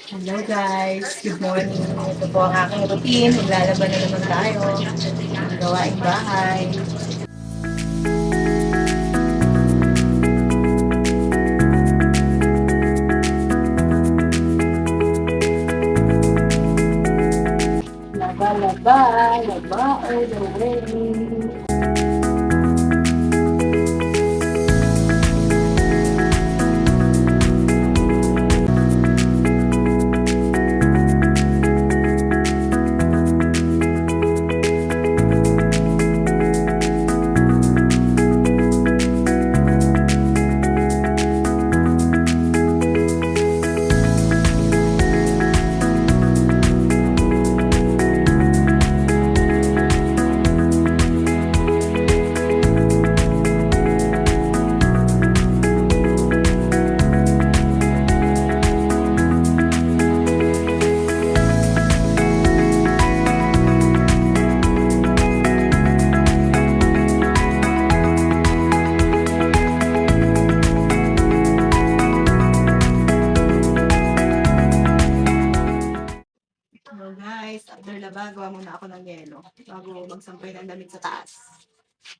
Hello guys, good morning. Ito po ang aking routine. Maglalaban na naman tayo. Ang gawaing bahay. Laba, laba, laba, all the way. So guys, after laba, gawa muna ako ng yelo bago magsampay ng damit sa taas.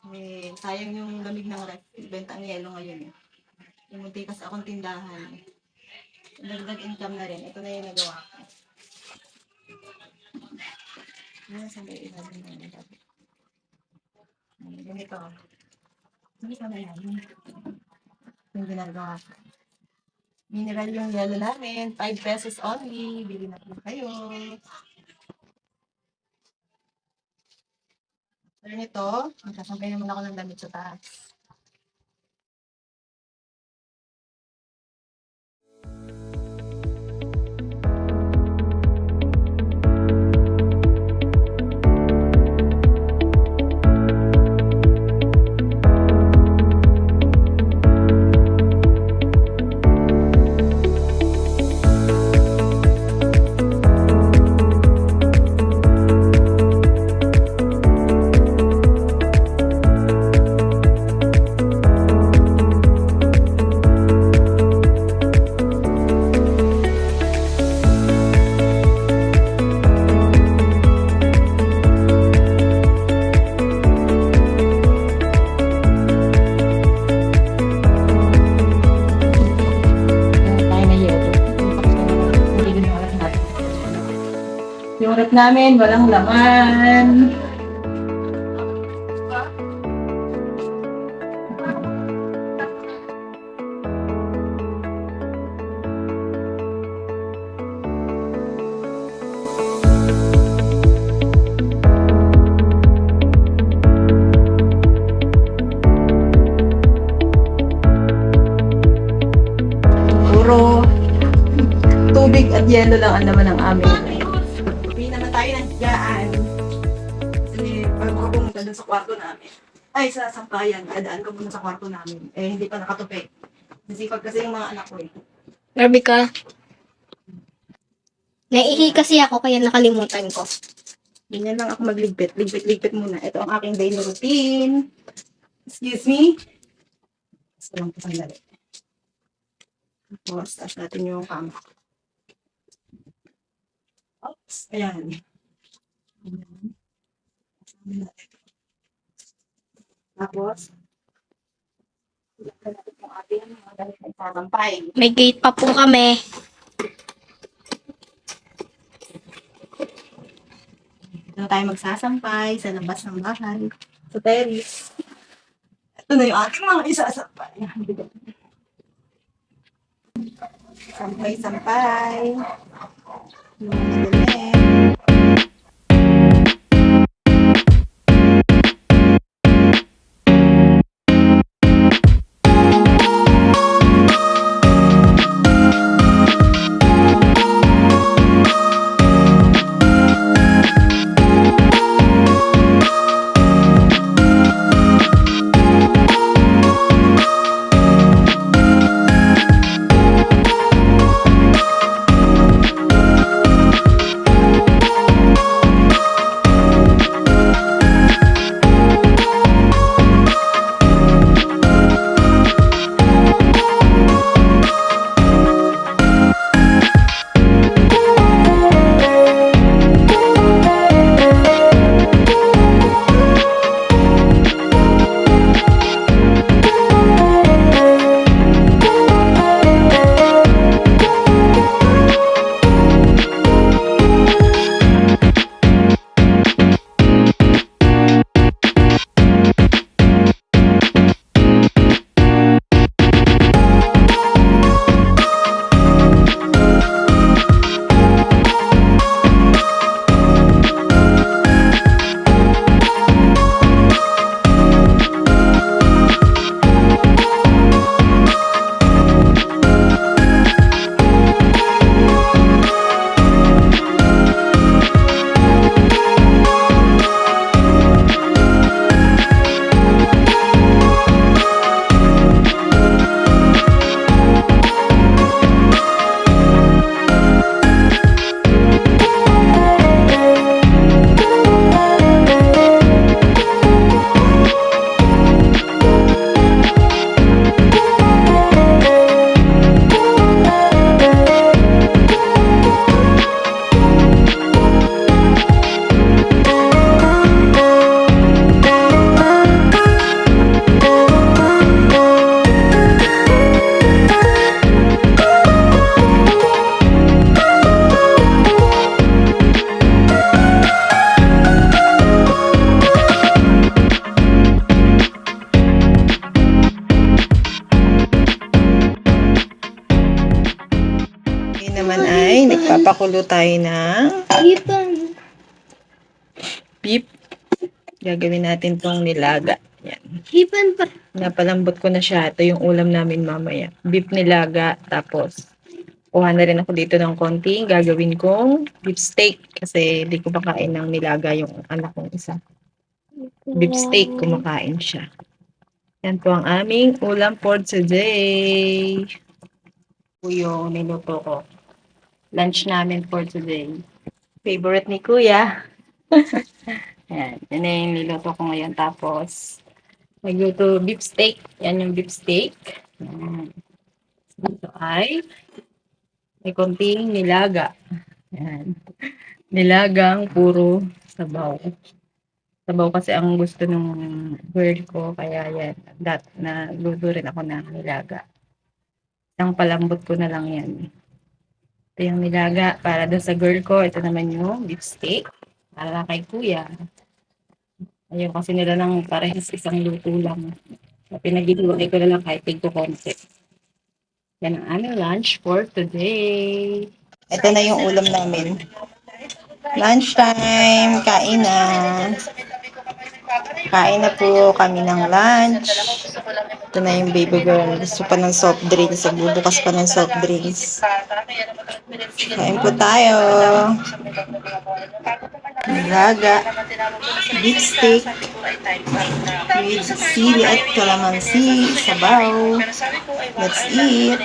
Eh, sayang yung lamig ng ref. Benta ang yelo ngayon eh. Yung munti kasi akong tindahan. Dagdag income na rin. Ito na yung nagawa ko. Ano sa may ilalim na yun? Ganito. Ganito na yan. Yung ginagawa ko. Mineral yung yelo namin. 5 pesos only. Bili na po kayo. Pero nito, magsasampay naman ako ng damit sa taas. Tayo na yelo. Hindi ginawa natin. Yung rep namin, walang laman. Puro tubig at yelo lang ang naman ng amin. Uwi naman tayo ng higaan. Kasi bago ka pumunta dun sa kwarto namin, ay sa sampayan, dadaan ka muna sa kwarto namin. Eh, hindi pa nakatupi. Nasipag kasi yung mga anak ko eh. Grabe ka. Naihi kasi ako kaya nakalimutan ko. Ganyan lang ako magligpit. Ligpit muna. Ito ang aking daily routine. Excuse me. Gusto lang po sandali. Tapos, taas natin yung kama. Oops. Ayan. Tapos, ilagay natin yung ating mga damit na isatampay. May gate pa po kami. Dito na tayo magsasampay sa labas ng bahay. Sa terrace. Ito na yung ating mga isasampay. Sampay-sampay. Yung mga damit. naman ay nagpapakulo tayo ng Hipan. beef. Gagawin natin tong nilaga. Yan. Hipan pa. Napalambot ko na siya. Ito yung ulam namin mamaya. Beef nilaga. Tapos, kuha na rin ako dito ng konting. Gagawin kong beef steak. Kasi di ko makain ng nilaga yung anak kong isa. Beef steak, kumakain siya. Yan po ang aming ulam for today. Ito yung niluto ko. Lunch namin for today. Favorite ni Kuya. Yan. Yan na yung niluto ko ngayon. Tapos, nagluto beef steak. Yan yung beef steak. Yan. Dito ay may konting nilaga. Yan. Nilagang puro sabaw. Sabaw kasi ang gusto ng girl ko. Kaya yan. Nagluto rin ako ng nilaga. Isang palambot ko na lang yan. Ito yung nilaga para doon sa girl ko. Ito naman yung beef steak. Para kay Kuya. Ayun kasi nila ng parehas isang luto lang. Pinag-iluwalay ko na lang kahit tigto konti. Yan ang aming lunch for today. Ito na yung ulam namin. Lunchtime. Kain na. Kain na po kami ng lunch. Ito na yung baby girl. Gusto pa ng soft drinks. Bubukas pa ng soft drinks. Kain po tayo. Nilaga. Beef steak. With sili at calamansi. Sabaw. Let's eat.